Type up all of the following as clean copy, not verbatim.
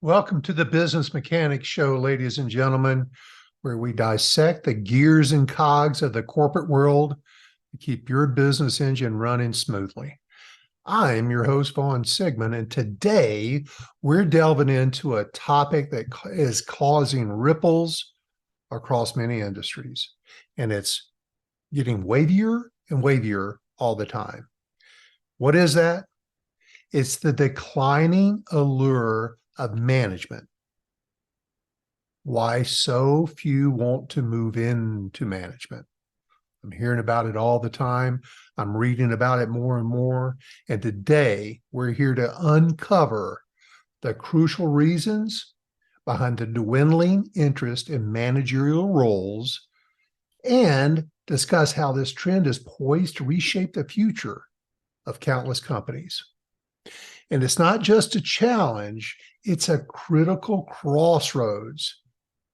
Welcome to the Business Mechanics Show, ladies and gentlemen, where we dissect the gears and cogs of the corporate world to keep your business engine running smoothly. I'm your host, Vaughn Sigmund, and today we're delving into a topic that is causing ripples across many industries, and it's getting wavier and wavier all the time. What is that? It's the declining allure of management. Why so few want to move into management. I'm hearing about it all the time. I'm reading about it more and more. And today we're here to uncover the crucial reasons behind the dwindling interest in managerial roles and discuss how this trend is poised to reshape the future of countless companies. And it's not just a challenge, it's a critical crossroads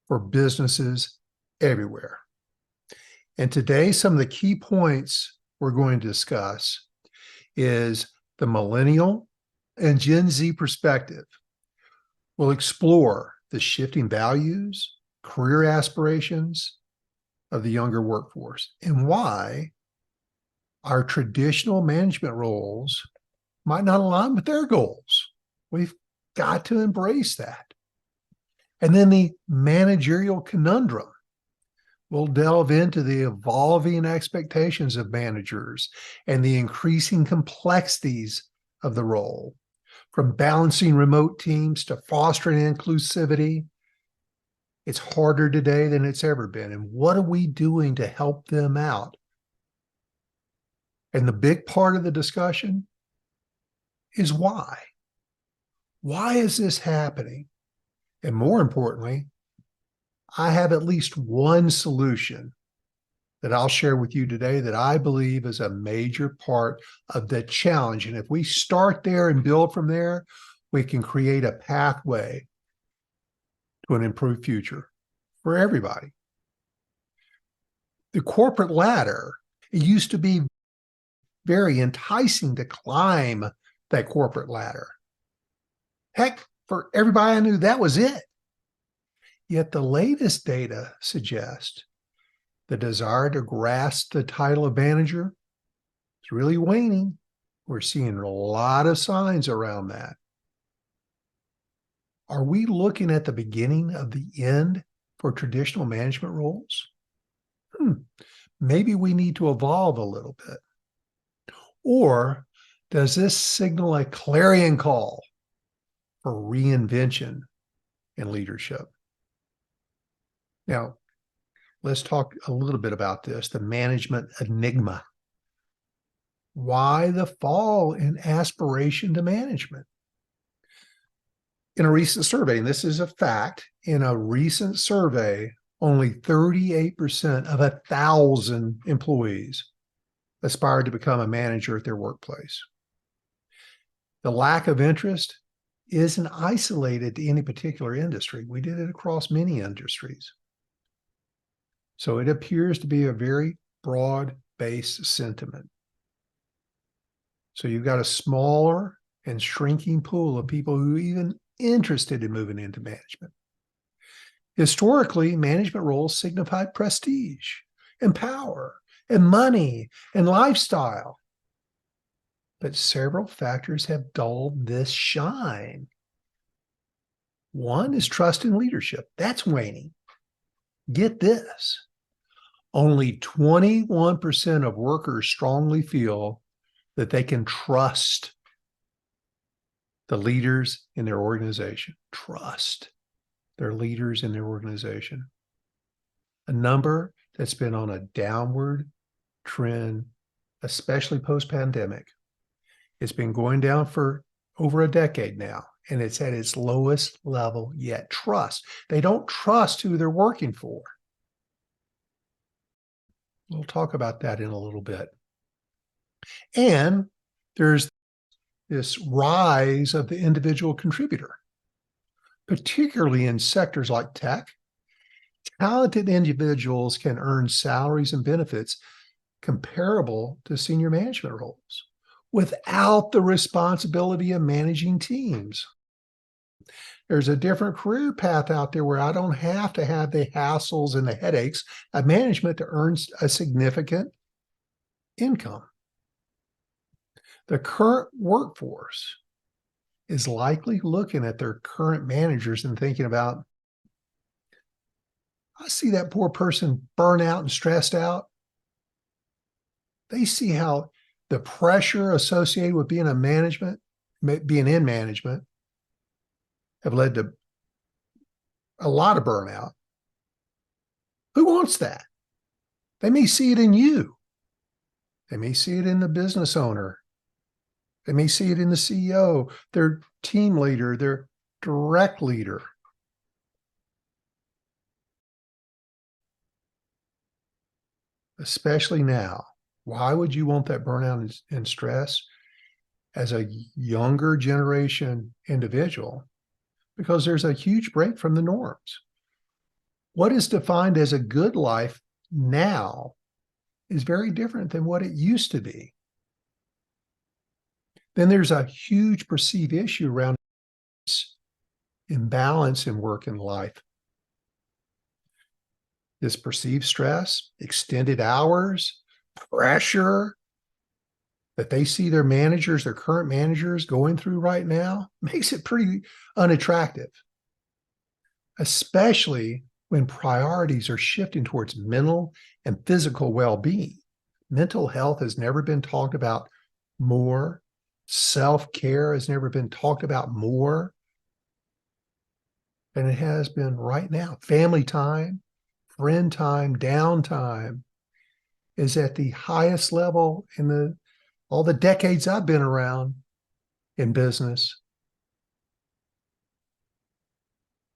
for businesses everywhere. And today, some of the key points we're going to discuss is the millennial and Gen Z perspective. We'll explore the shifting values, career aspirations of the younger workforce, and why our traditional management roles might not align with their goals. We've got to embrace that. And then the managerial conundrum. We'll delve into the evolving expectations of managers and the increasing complexities of the role, from balancing remote teams to fostering inclusivity. It's harder today than it's ever been. And what are we doing to help them out? And the big part of the discussion is why. Why is this happening? And more importantly, I have at least one solution that I'll share with you today that I believe is a major part of the challenge. And if we start there and build from there, we can create a pathway to an improved future for everybody. The corporate ladder, it used to be very enticing to climb that corporate ladder. Heck, for everybody I knew, that was it. Yet the latest data suggests the desire to grasp the title of manager is really waning. We're seeing a lot of signs around that. Are we looking at the beginning of the end for traditional management roles? Maybe we need to evolve a little bit. Or does this signal a clarion call for reinvention in leadership? Now, let's talk a little bit about this, the management enigma. Why the fall in aspiration to management? In a recent survey, and this is a fact, in a recent survey, only 38% of 1,000 employees aspired to become a manager at their workplace. The lack of interest isn't isolated to any particular industry. We did it across many industries. So it appears to be a very broad-based sentiment. So you've got a smaller and shrinking pool of people who are even interested in moving into management. Historically, management roles signified prestige and power and money and lifestyle. But several factors have dulled this shine. One is trust in leadership. That's waning. Get this. Only 21% of workers strongly feel that they can trust the leaders in their organization. Trust their leaders in their organization. A number that's been on a downward trend, especially post-pandemic. It's been going down for over a decade now, and it's at its lowest level yet. Trust. They don't trust who they're working for. We'll talk about that in a little bit. And there's this rise of the individual contributor, particularly in sectors like tech. Talented individuals can earn salaries and benefits comparable to senior management roles without the responsibility of managing teams. There's a different career path out there where I don't have to have the hassles and the headaches of management to earn a significant income. The current workforce is likely looking at their current managers and thinking about, I see that poor person burn out and stressed out. They see how the pressure associated with being in management have led to a lot of burnout. Who wants that? They may see it in you. They may see it in the business owner. They may see it in the CEO, their team leader, their direct leader. Especially now. Why would you want that burnout and stress as a younger generation individual? Because there's a huge break from the norms. What is defined as a good life now is very different than what it used to be. Then there's a huge perceived issue around imbalance in work and life. This perceived stress, extended hours, pressure that they see their managers, their current managers going through right now makes it pretty unattractive, especially when priorities are shifting towards mental and physical well-being. Mental health has never been talked about more. Self-care has never been talked about more than it has been right now. Family time, friend time, downtime is at the highest level in all the decades I've been around in business.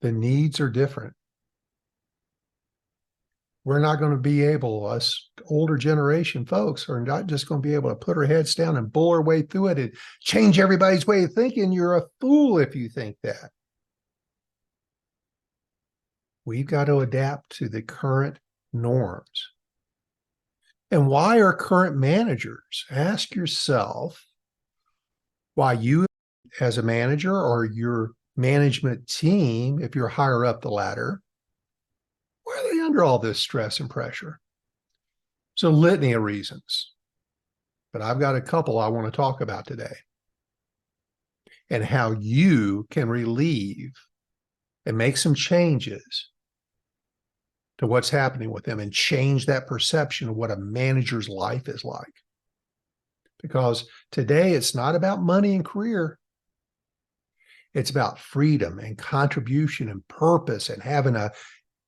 The needs are different. We're not going to be able, us older generation folks are not just going to be able to put our heads down and bull our way through it and change everybody's way of thinking. You're a fool if you think that. We've got to adapt to the current norms. And why are current managers? Ask yourself why you as a manager or your management team, if you're higher up the ladder, why are they under all this stress and pressure? So litany of reasons, but I've got a couple I want to talk about today and how you can relieve and make some changes to what's happening with them and change that perception of what a manager's life is like. Because today it's not about money and career. It's about freedom and contribution and purpose and having a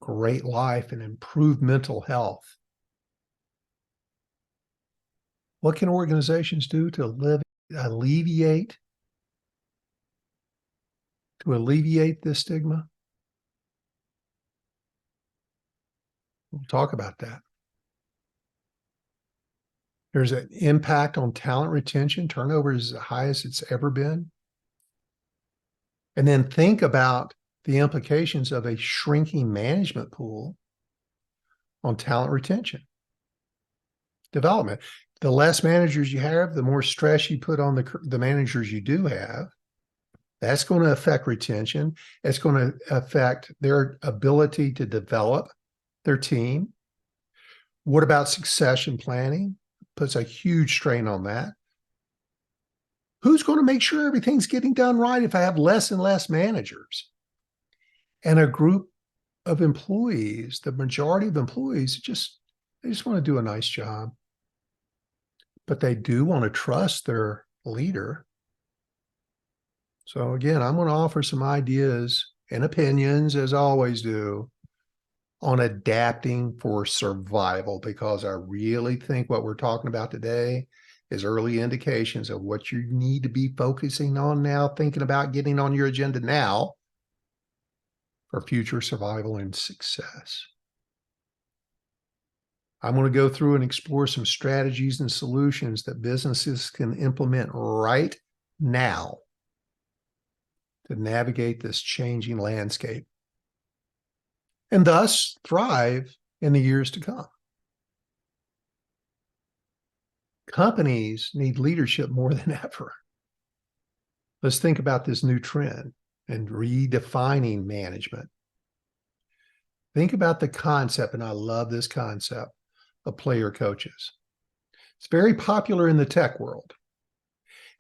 great life and improved mental health. What can organizations do to alleviate this stigma? We'll talk about that. There's an impact on talent retention. Turnover is the highest it's ever been. And then think about the implications of a shrinking management pool on talent retention. Development. The less managers you have, the more stress you put on the managers you do have. That's going to affect retention. It's going to affect their ability to develop their team. What about succession planning? Puts a huge strain on that. Who's going to make sure everything's getting done right if I have less and less managers? And a group of employees, the majority of employees, they just want to do a nice job. But they do want to trust their leader. So again, I'm going to offer some ideas and opinions, as I always do, on adapting for survival, because I really think what we're talking about today is early indications of what you need to be focusing on now, thinking about getting on your agenda now for future survival and success. I'm going to go through and explore some strategies and solutions that businesses can implement right now to navigate this changing landscape and thus thrive in the years to come. Companies need leadership more than ever. Let's think about this new trend and redefining management. Think about the concept, and I love this concept, of player coaches. It's very popular in the tech world,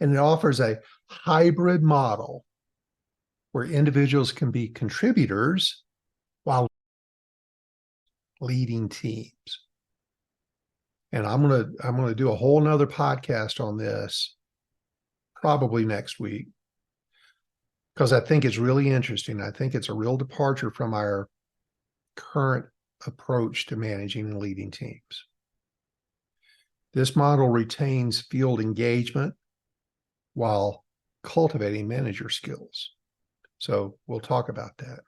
and it offers a hybrid model where individuals can be contributors while leading teams. And I'm gonna do a whole nother podcast on this probably next week, because I think it's really interesting. I think it's a real departure from our current approach to managing and leading teams. This model retains field engagement while cultivating manager skills. So we'll talk about that.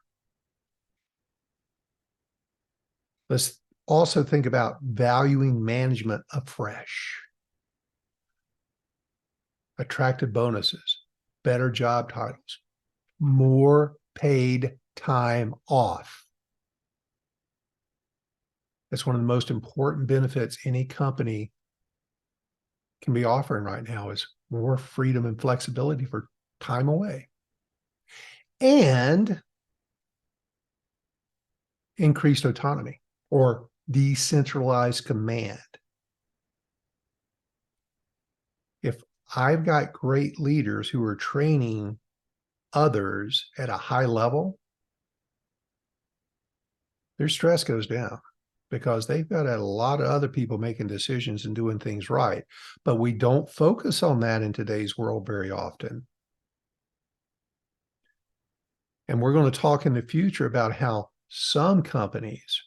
Let's also think about valuing management afresh. Attractive bonuses, better job titles, more paid time off. That's one of the most important benefits any company can be offering right now, is more freedom and flexibility for time away. And increased autonomy or decentralized command. If I've got great leaders who are training others at a high level, their stress goes down because they've got a lot of other people making decisions and doing things right. But we don't focus on that in today's world very often. And we're going to talk in the future about how some companies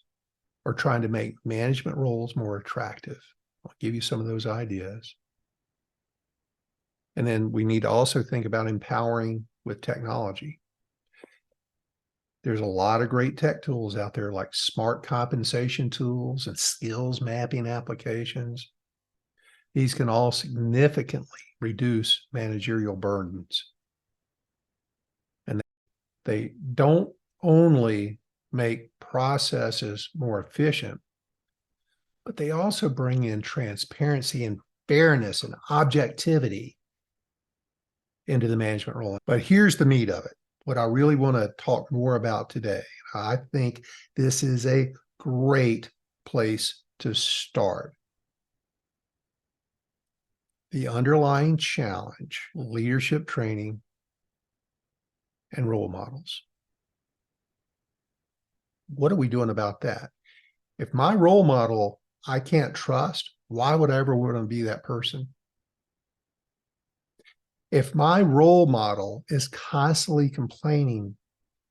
are trying to make management roles more attractive. I'll give you some of those ideas. And then we need to also think about empowering with technology. There's a lot of great tech tools out there, like smart compensation tools and skills mapping applications. These can all significantly reduce managerial burdens. And they don't only make processes more efficient, but they also bring in transparency and fairness and objectivity into the management role. But here's the meat of it. What I really want to talk more about today. I think this is a great place to start. The underlying challenge, leadership training and role models. What are we doing about that? If my role model I can't trust, why would I ever want to be that person? If my role model is constantly complaining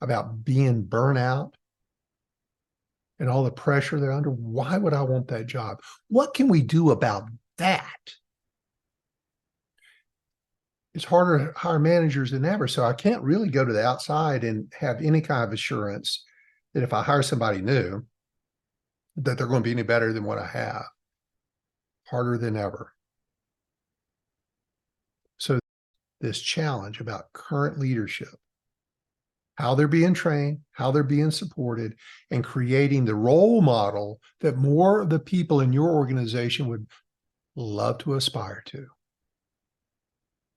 about being burnt out and all the pressure they're under, why would I want that job? What can we do about that? It's harder to hire managers than ever, so I can't really go to the outside and have any kind of assurance that if I hire somebody new, that they're going to be any better than what I have. Harder than ever. So this challenge about current leadership, how they're being trained, how they're being supported, and creating the role model that more of the people in your organization would love to aspire to.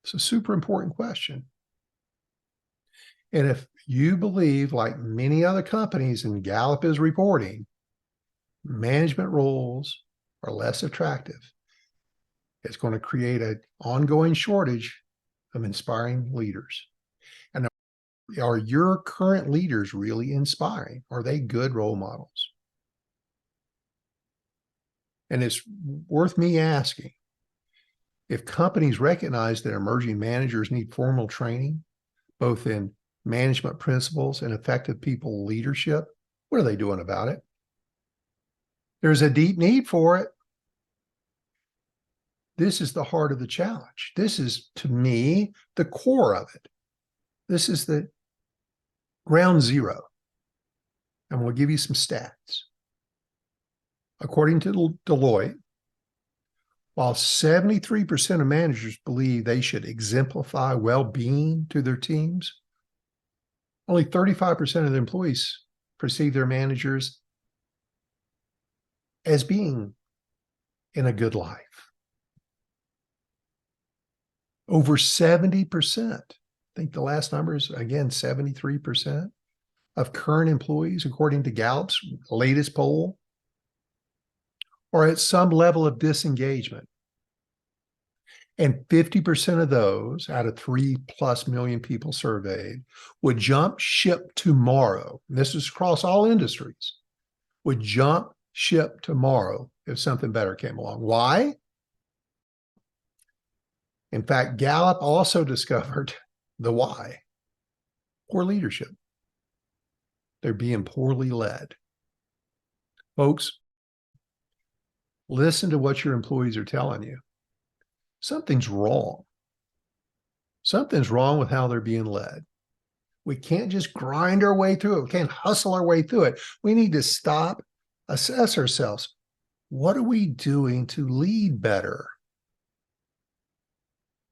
It's a super important question. And if you believe, like many other companies, and Gallup is reporting, management roles are less attractive, it's going to create an ongoing shortage of inspiring leaders. And are your current leaders really inspiring? Are they good role models? And it's worth me asking, if companies recognize that emerging managers need formal training, both in management principles and effective people leadership, what are they doing about it? There's a deep need for it. This is the heart of the challenge. This is, to me, the core of it. This is the ground zero. And we'll give you some stats. According to Deloitte, while 73% of managers believe they should exemplify well-being to their teams, only 35% of the employees perceive their managers as being in a good life. Over 70% think the last number is, again, 73% of current employees, according to Gallup's latest poll, are at some level of disengagement. And 50% of those out of 3+ million people surveyed would jump ship tomorrow. And this is across all industries, would jump ship tomorrow if something better came along. Why? In fact, Gallup also discovered the why. Poor leadership. They're being poorly led. Folks, listen to what your employees are telling you. Something's wrong. Something's wrong with how they're being led. We can't just grind our way through it. We can't hustle our way through it. We need to stop, assess ourselves. What are we doing to lead better?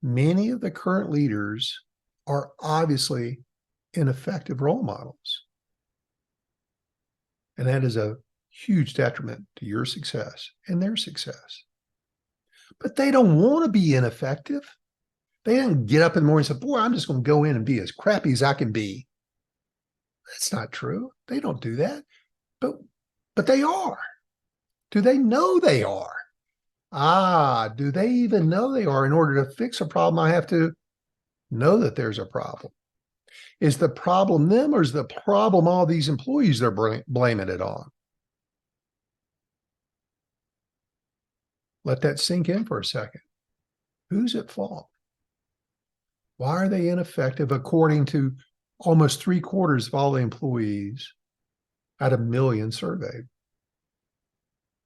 Many of the current leaders are obviously ineffective role models. And that is a huge detriment to your success and their success. But they don't want to be ineffective. They didn't get up in the morning and say, boy, I'm just going to go in and be as crappy as I can be. That's not true. They don't do that. But they are. Do they know they are? Do they even know they are? In order to fix a problem, I have to know that there's a problem. Is the problem them, or is the problem all these employees they're blaming it on? Let that sink in for a second. Who's at fault? Why are they ineffective according to almost 3/4 of all the employees out of 1 million surveyed?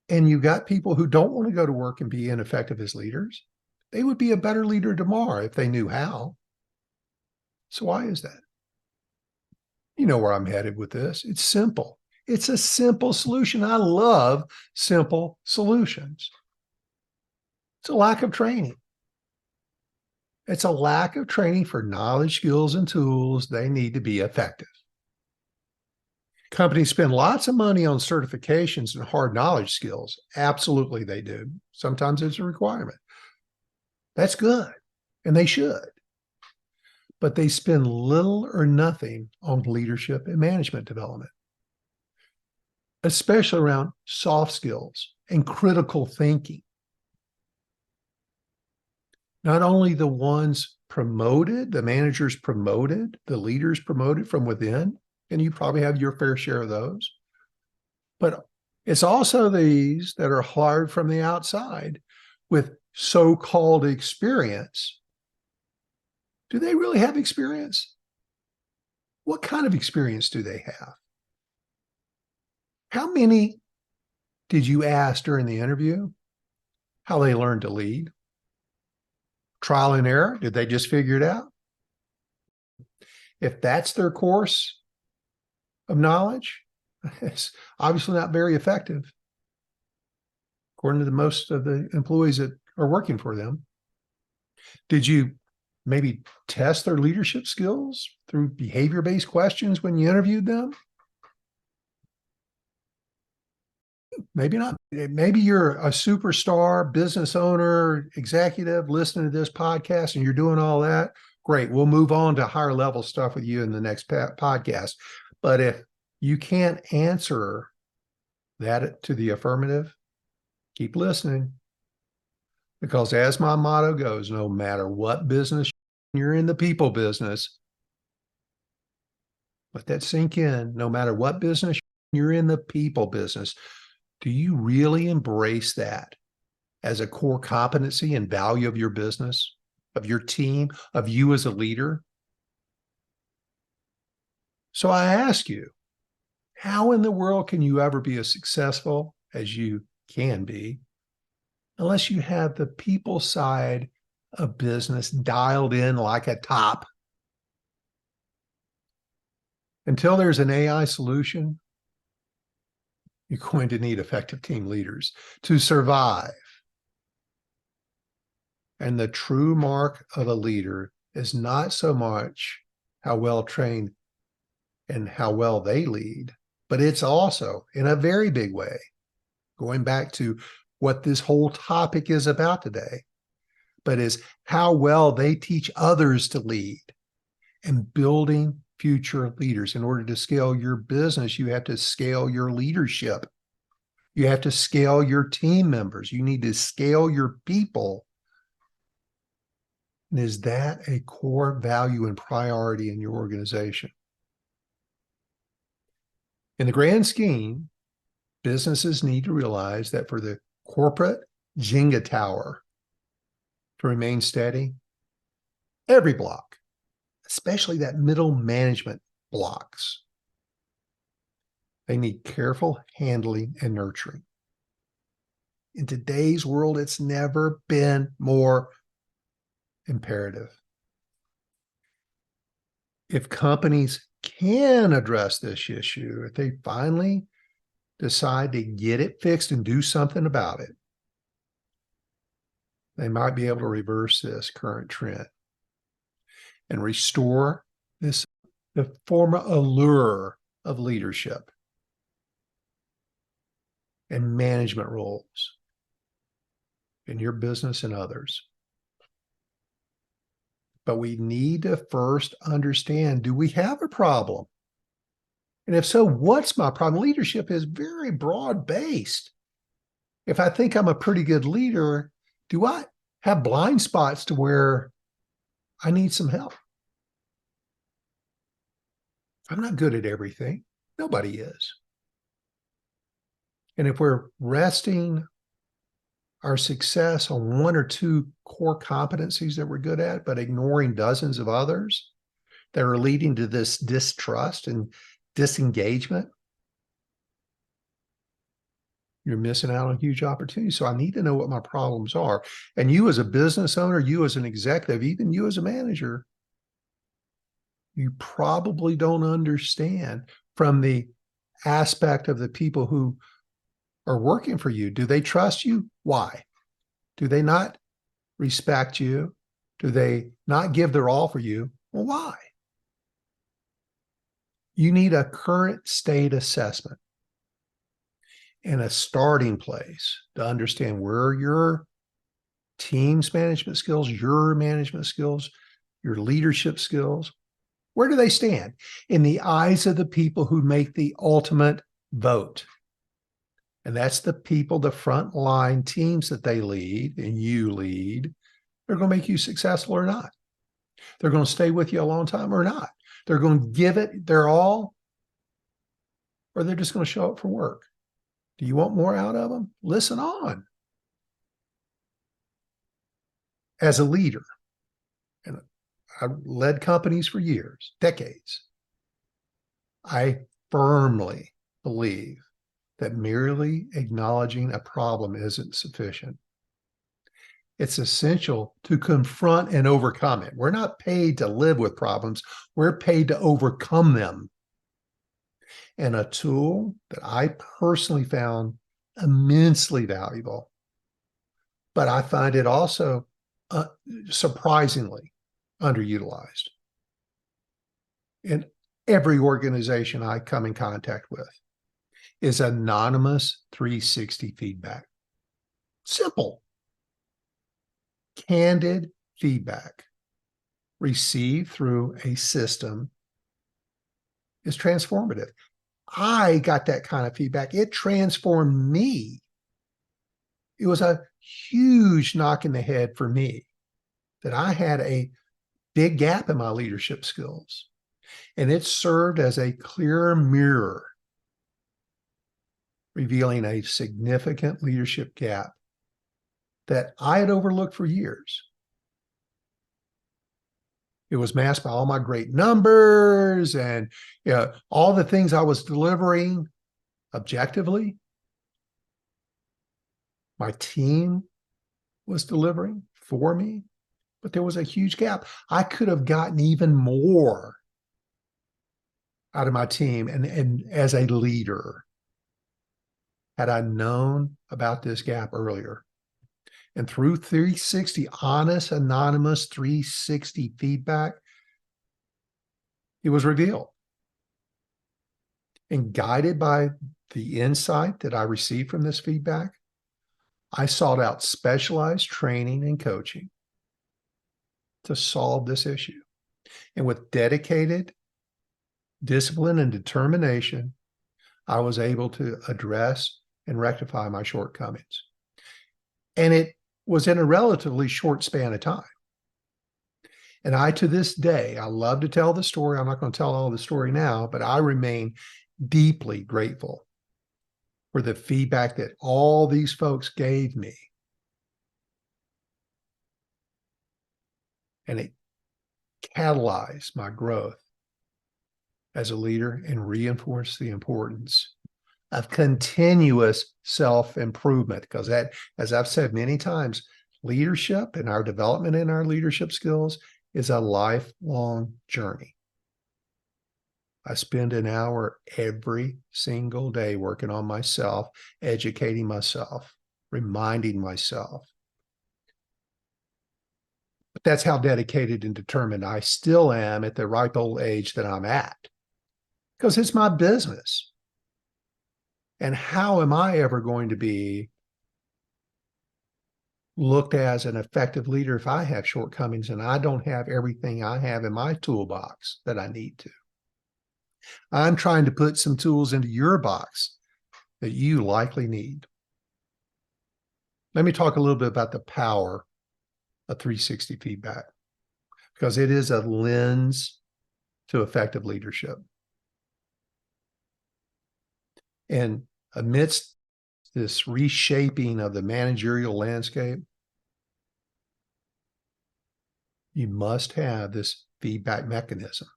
And you got people who don't want to go to work and be ineffective as leaders. They would be a better leader tomorrow if they knew how. So why is that? You know where I'm headed with this. It's simple. It's a simple solution. I love simple solutions. It's a lack of training. It's a lack of training for knowledge, skills, and tools they need to be effective. Companies spend lots of money on certifications and hard knowledge skills. Absolutely, they do. Sometimes it's a requirement. That's good, and they should. But they spend little or nothing on leadership and management development, especially around soft skills and critical thinking. Not only the ones promoted, the managers promoted, the leaders promoted from within, and you probably have your fair share of those, but it's also these that are hired from the outside with so-called experience. Do they really have experience? What kind of experience do they have? How many did you ask during the interview how they learned to lead? Trial and error? Did they just figure it out? If that's their course of knowledge, it's obviously not very effective, according to most of the employees that are working for them. Did you maybe test their leadership skills through behavior-based questions when you interviewed them? Maybe not. Maybe you're a superstar business owner, executive, listening to this podcast, and you're doing all that. Great. We'll move on to higher level stuff with you in the next podcast. But if you can't answer that to the affirmative, keep listening. Because as my motto goes, no matter what business you're in, the people business, let that sink in. No matter what business you're in, the people business. Do you really embrace that as a core competency and value of your business, of your team, of you as a leader? So I ask you, how in the world can you ever be as successful as you can be unless you have the people side of business dialed in like a top? Until there's an AI solution, you're going to need effective team leaders to survive. And the true mark of a leader is not so much how well trained and how well they lead, but it's also, in a very big way, going back to what this whole topic is about today, but is how well they teach others to lead and building future leaders. In order to scale your business, you have to scale your leadership. You have to scale your team members. You need to scale your people. And is that a core value and priority in your organization? In the grand scheme, businesses need to realize that for the corporate Jenga tower to remain steady, every block, especially that middle management blocks, they need careful handling and nurturing. In today's world, it's never been more imperative. If companies can address this issue, if they finally decide to get it fixed and do something about it, they might be able to reverse this current trend and restore the former allure of leadership and management roles in your business and others. But we need to first understand, do we have a problem? And if so, what's my problem? Leadership is very broad-based. If I think I'm a pretty good leader, do I have blind spots to where I need some help? I'm not good at everything. Nobody is. And if we're resting our success on one or two core competencies that we're good at, but ignoring dozens of others that are leading to this distrust and disengagement, you're missing out on huge opportunities. So I need to know what my problems are. And you as a business owner, you as an executive, even you as a manager, you probably don't understand from the aspect of the people who are working for you. Do they trust you? Why? Do they not respect you? Do they not give their all for you? Well, why? You need a current state assessment and a starting place to understand where your team's management skills, your management skills, your leadership skills, where do they stand in the eyes of the people who make the ultimate vote? And that's the people, the frontline teams that they lead and you lead. They're going to make you successful or not. They're going to stay with you a long time or not. They're going to give it their all, or they're just going to show up for work. Do you want more out of them? Listen on. As a leader, and I led companies for years, decades, I firmly believe that merely acknowledging a problem isn't sufficient. It's essential to confront and overcome it. We're not paid to live with problems. We're paid to overcome them. And a tool that I personally found immensely valuable, but I find it also surprisingly underutilized in every organization I come in contact with, is anonymous 360 feedback. Simple, candid feedback received through a system is transformative. I got that kind of feedback. It transformed me. It was a huge knock in the head for me that I had a big gap in my leadership skills. And it served as a clear mirror revealing a significant leadership gap that I had overlooked for years. It was masked by all my great numbers and all the things I was delivering objectively. My team was delivering for me, but there was a huge gap. I could have gotten even more out of my team and as a leader had I known about this gap earlier. And through 360, honest, anonymous 360 feedback, it was revealed. And guided by the insight that I received from this feedback, I sought out specialized training and coaching to solve this issue. And with dedicated discipline and determination, I was able to address and rectify my shortcomings. And it was in a relatively short span of time. And I, to this day, I love to tell the story. I'm not going to tell all the story now, but I remain deeply grateful for the feedback that all these folks gave me. And it catalyzed my growth as a leader and reinforced the importance of continuous self-improvement. Because that, as I've said many times, leadership and our development in our leadership skills is a lifelong journey. I spend an hour every single day working on myself, educating myself, reminding myself. But that's how dedicated and determined I still am at the ripe old age that I'm at, because it's my business. And how am I ever going to be looked as an effective leader if I have shortcomings and I don't have everything I have in my toolbox that I need to? I'm trying to put some tools into your box that you likely need. Let me talk a little bit about the power of 360 feedback, because it is a lens to effective leadership. And amidst this reshaping of the managerial landscape, you must have this feedback mechanism.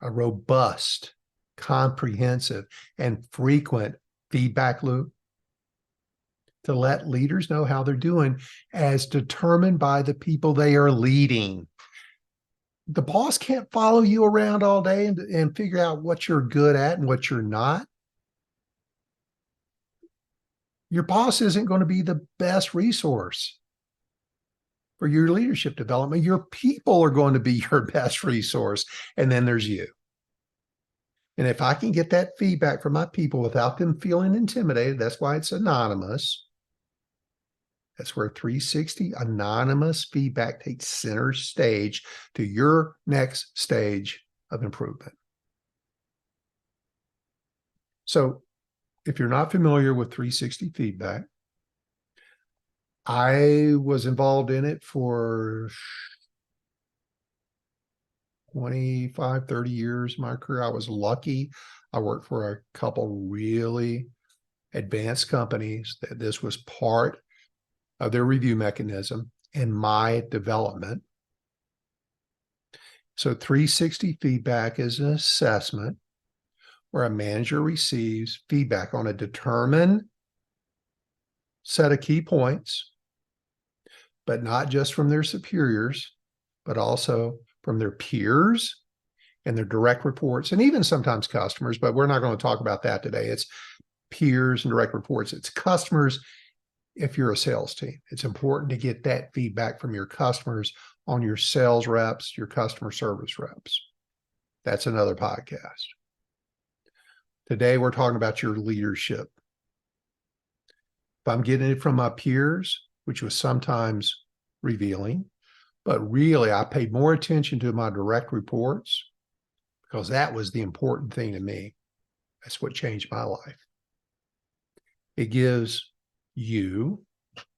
A robust, comprehensive, and frequent feedback loop to let leaders know how they're doing as determined by the people they are leading. The boss can't follow you around all day and figure out what you're good at and what you're not. Your boss isn't going to be the best resource for your leadership development. Your people are going to be your best resource. And then there's you. And if I can get that feedback from my people without them feeling intimidated, that's why it's anonymous. That's where 360 anonymous feedback takes center stage to your next stage of improvement. So if you're not familiar with 360 feedback, I was involved in it for 25, 30 years of my career. I was lucky. I worked for a couple really advanced companies that this was part of their review mechanism and my development. So 360 feedback is an assessment where a manager receives feedback on a determined set of key points, but not just from their superiors, but also from their peers and their direct reports, and even sometimes customers, but we're not going to talk about that today. It's peers and direct reports. It's customers. If you're a sales team, it's important to get that feedback from your customers on your sales reps, your customer service reps. That's another podcast. Today, we're talking about your leadership. If I'm getting it from my peers, which was sometimes revealing, but really I paid more attention to my direct reports because that was the important thing to me. That's what changed my life. It gives you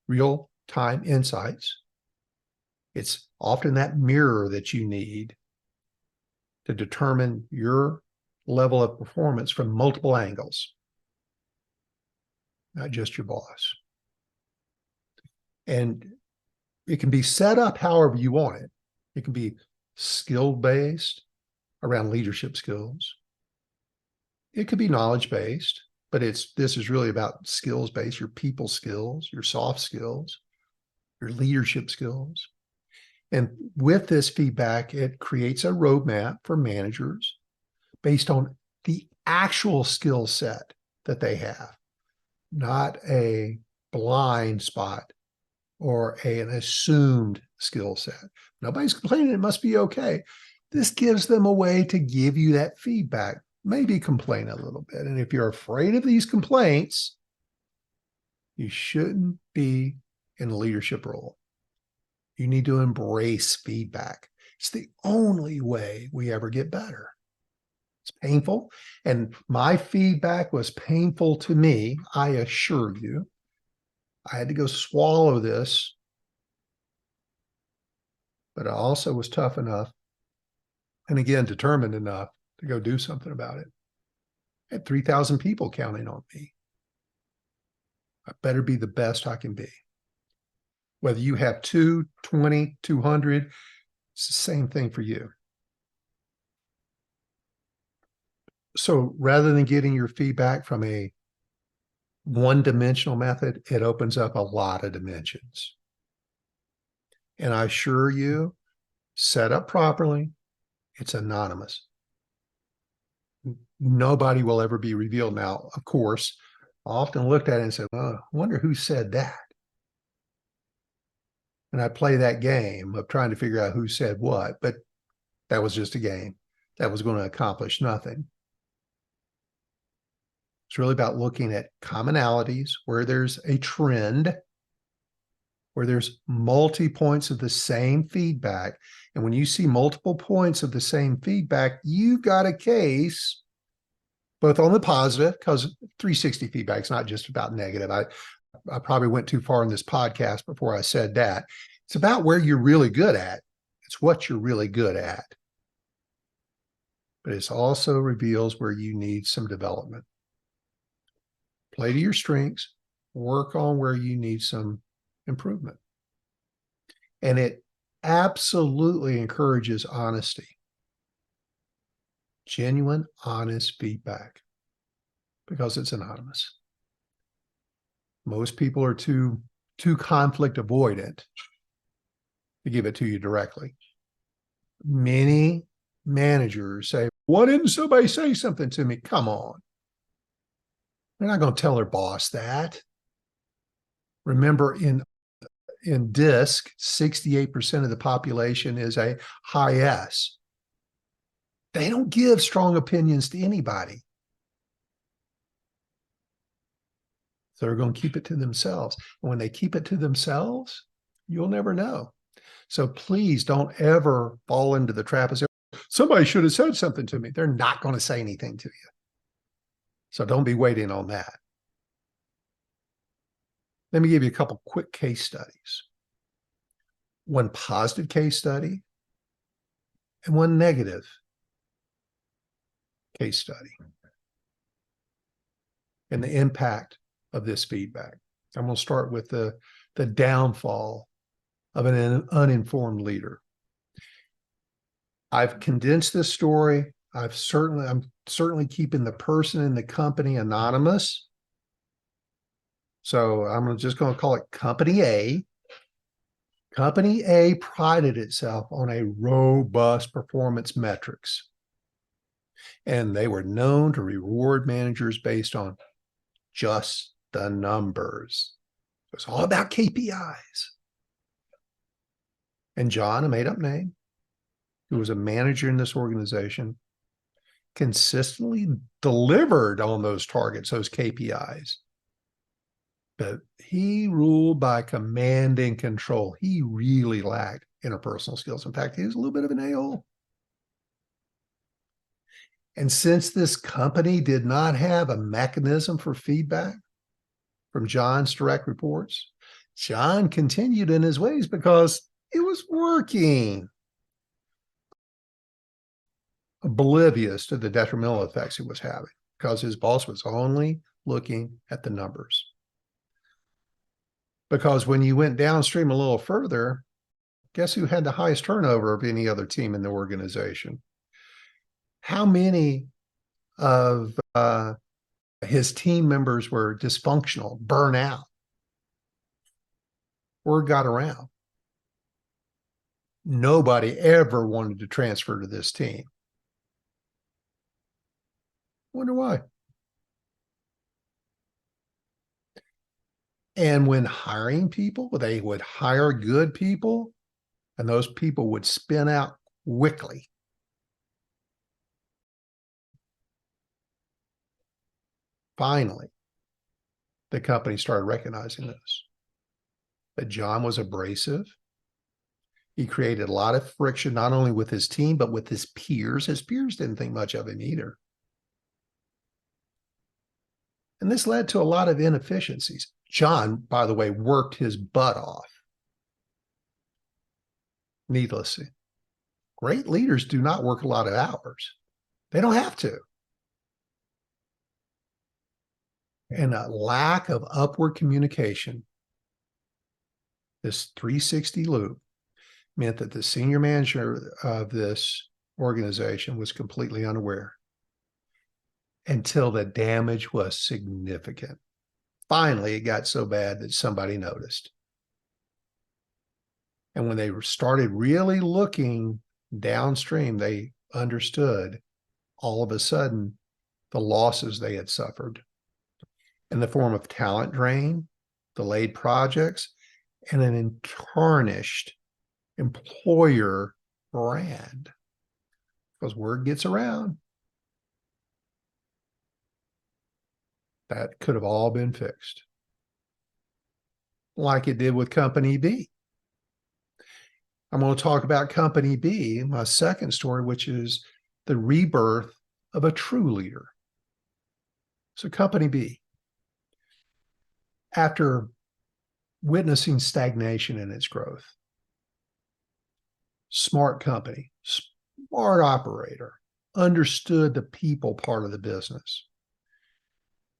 real-time insights. It's often that mirror that you need to determine your level of performance from multiple angles, not just your boss. And it can be set up however you want it. It can be skill-based around leadership skills. It could be knowledge-based, but this is really about skills-based, your people skills, your soft skills, your leadership skills. And with this feedback, it creates a roadmap for managers based on the actual skill set that they have, not a blind spot or an assumed skill set. Nobody's complaining it must be okay. This gives them a way to give you that feedback. Maybe complain a little bit. And if you're afraid of these complaints, you shouldn't be in a leadership role. You need to embrace feedback. It's the only way we ever get better. It's painful. And my feedback was painful to me, I assure you. I had to go swallow this, but I also was tough enough, and again, determined enough to go do something about it. I had 3,000 people counting on me. I better be the best I can be. Whether you have 2, 20, 200, it's the same thing for you. So rather than getting your feedback from a one-dimensional method, it opens up a lot of dimensions. And I assure you, set up properly, it's anonymous. Nobody will ever be revealed. Now, of course, I often looked at it and said, well, I wonder who said that. And I play that game of trying to figure out who said what, but that was just a game. That was going to accomplish nothing. It's really about looking at commonalities where there's a trend, where there's multi-points of the same feedback. And when you see multiple points of the same feedback, you've got a case, both on the positive, because 360 feedback is not just about negative. I probably went too far in this podcast before I said that. It's about where you're really good at. It's what you're really good at. But it also reveals where you need some development. Play to your strengths, work on where you need some improvement. And it absolutely encourages honesty. Genuine, honest feedback, because it's anonymous. Most people are too conflict avoidant to give it to you directly. Many managers say, why didn't somebody say something to me? Come on. They're not going to tell their boss that. Remember, in DISC, 68% of the population is a high S. They don't give strong opinions to anybody. So they're going to keep it to themselves. And when they keep it to themselves, you'll never know. So please don't ever fall into the trap of saying, somebody should have said something to me. They're not going to say anything to you. So don't be waiting on that. Let me give you a couple quick case studies. One positive case study and one negative case study, and the impact of this feedback. I'm going to start with the downfall of an uninformed leader. I've condensed this story. I'm certainly keeping the person in the company anonymous. So I'm just going to call it Company A. Company A prided itself on a robust performance metrics. And they were known to reward managers based on just the numbers. It was all about KPIs. And John, a made-up name, who was a manager in this organization, consistently delivered on those targets, those KPIs. But he ruled by command and control. He really lacked interpersonal skills. In fact, he was a little bit of an a-hole. And since this company did not have a mechanism for feedback from John's direct reports, John continued in his ways because it was working. Oblivious to the detrimental effects it was having, because his boss was only looking at the numbers. Because when you went downstream a little further, guess who had the highest turnover of any other team in the organization? How many of his team members were dysfunctional, burn out? Word got around. Nobody ever wanted to transfer to this team. Wonder why. And when hiring people, they would hire good people, and those people would spin out quickly. Finally, the company started recognizing this, that John was abrasive, He created a lot of friction, not only with his team, but with his peers. His peers didn't think much of him either. And this led to a lot of inefficiencies. John, by the way, worked his butt off needlessly. Great leaders do not work a lot of hours. They don't have to. And a lack of upward communication, this 360 loop, meant that the senior manager of this organization was completely unaware until the damage was significant. Finally, it got so bad that somebody noticed. And when they started really looking downstream, they understood all of a sudden the losses they had suffered in the form of talent drain, delayed projects, and an tarnished employer brand. Because word gets around. That could have all been fixed. Like it did with Company B. I'm going to talk about Company B, my second story, which is the rebirth of a true leader. So Company B, after witnessing stagnation in its growth, smart company, smart operator, understood the people part of the business.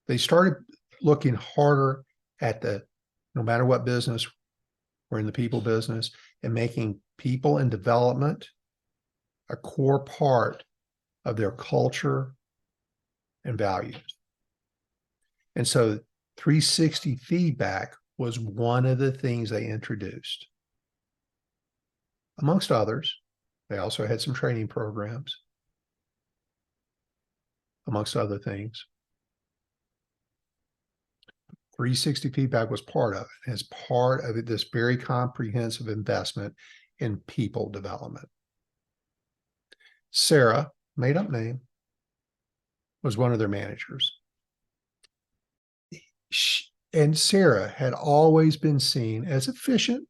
They started looking harder at no matter what business, we're in the people business, and making people and development a core part of their culture and values. And so 360 feedback was one of the things they introduced. Amongst others, they also had some training programs, amongst other things. 360 feedback was part of it, as part of this very comprehensive investment in people development. Sarah, made up name, was one of their managers. And Sarah had always been seen as efficient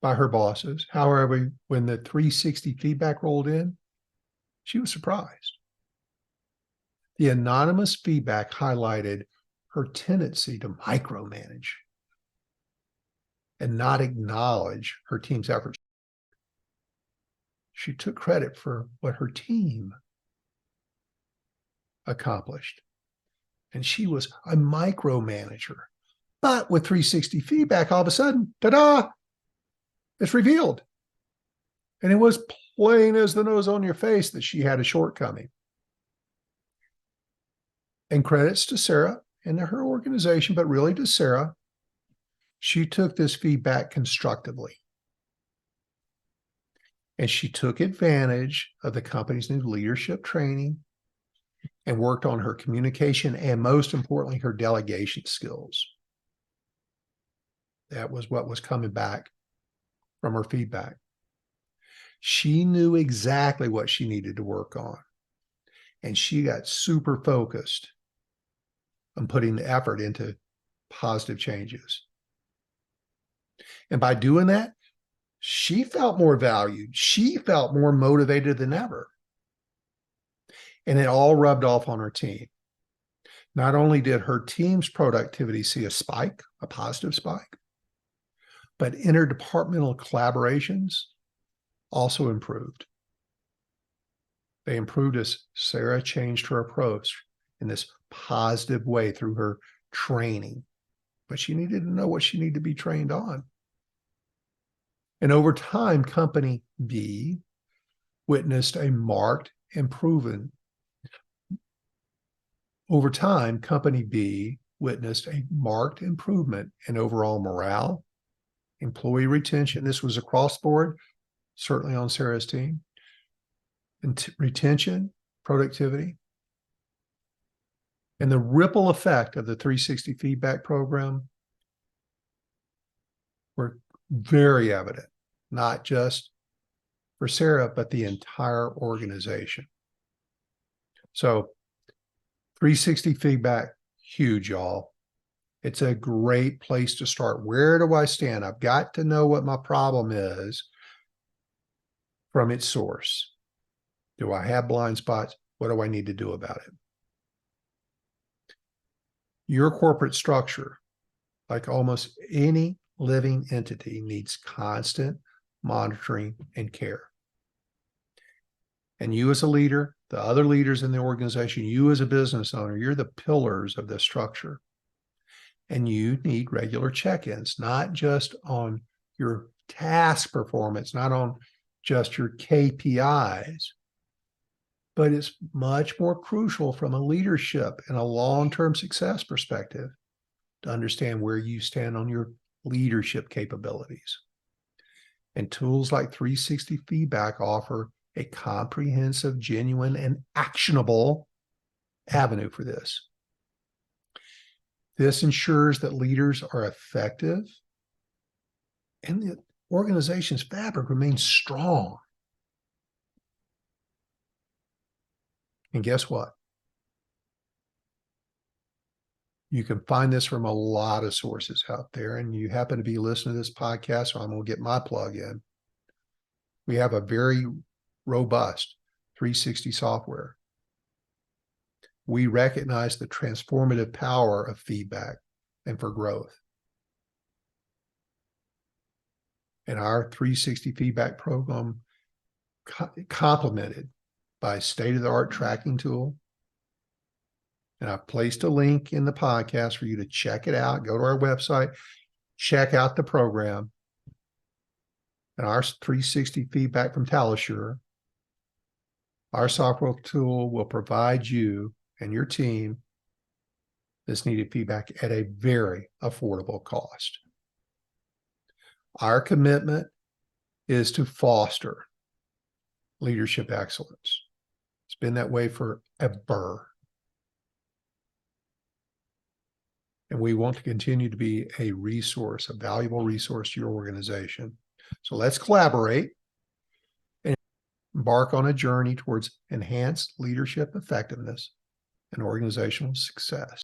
by her bosses. However, when the 360 feedback rolled in, she was surprised. The anonymous feedback highlighted her tendency to micromanage and not acknowledge her team's efforts. She took credit for what her team accomplished. And she was a micromanager. But with 360 feedback, all of a sudden, ta-da, it's revealed. And it was plain as the nose on your face that she had a shortcoming. And credits to Sarah and to her organization, but really to Sarah, she took this feedback constructively. And she took advantage of the company's new leadership training and worked on her communication and, most importantly, her delegation skills. That was what was coming back from her feedback. She knew exactly what she needed to work on. And she got super focused on putting the effort into positive changes. And by doing that, she felt more valued. She felt more motivated than ever. And it all rubbed off on her team. Not only did her team's productivity see a spike, a positive spike, but interdepartmental collaborations also improved. They improved as Sarah changed her approach in this positive way through her training. But she needed to know what she needed to be trained on. And over time, Company B witnessed a marked improvement. Over time, Company B witnessed a marked improvement in overall morale, employee retention. This was across the board, certainly on Sarah's team. And retention, productivity. And the ripple effect of the 360 feedback program were very evident, not just for Sarah, but the entire organization. So 360 feedback, huge, y'all. It's a great place to start. Where do I stand? I've got to know what my problem is from its source. Do I have blind spots? What do I need to do about it? Your corporate structure, like almost any living entity, needs constant monitoring and care. And you as a leader, the other leaders in the organization, you as a business owner, you're the pillars of this structure. And you need regular check-ins, not just on your task performance, not on just your KPIs, but it's much more crucial from a leadership and a long-term success perspective to understand where you stand on your leadership capabilities. And tools like 360 feedback offer a comprehensive, genuine, and actionable avenue for this. This ensures that leaders are effective and the organization's fabric remains strong. And guess what? You can find this from a lot of sources out there, and you happen to be listening to this podcast, so I'm going to get my plug in. We have a very robust 360 software. We recognize the transformative power of feedback and for growth. And our 360 feedback program complemented by a state-of-the-art tracking tool. And I've placed a link in the podcast for you to check it out. Go to our website, check out the program. And our 360 feedback from Allure, our software tool will provide you and your team this needed feedback at a very affordable cost. Our commitment is to foster leadership excellence. It's been that way forever. And we want to continue to be a resource, a valuable resource to your organization. So let's collaborate and embark on a journey towards enhanced leadership effectiveness and organizational success.